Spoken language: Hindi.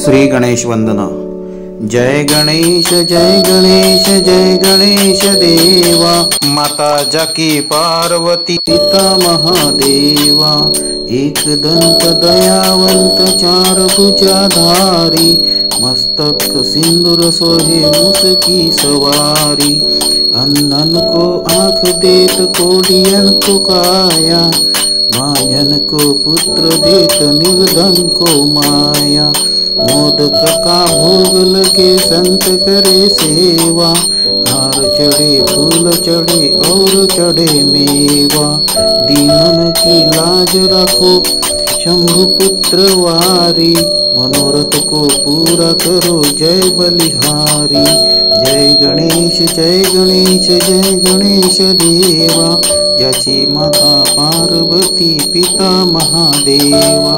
श्री गणेश वंदना। जय गणेश जय गणेश जय गणेश देवा। माता जाकी पार्वती पिता महादेवा। एक दंत दयावंत चार भुजाधारी। मस्तक सिंदूर सोहे मुसकी सवारी। अंधन को आँख देत कोढ़ियन को काया। बांझन को पुत्र देत निर्धन को माया। मोदक का भोग लगे संत करे सेवा। हार चढ़े फूल चढ़े और चढ़े मेवा। दीनन की लाज रखो शंभु पुत्र वारी। मनोरथ को पूरा करो जय बलिहारी। जय गणेश जय गणेश जय गणेश देवा। ज्याची माता पार्वती पिता महादेवा।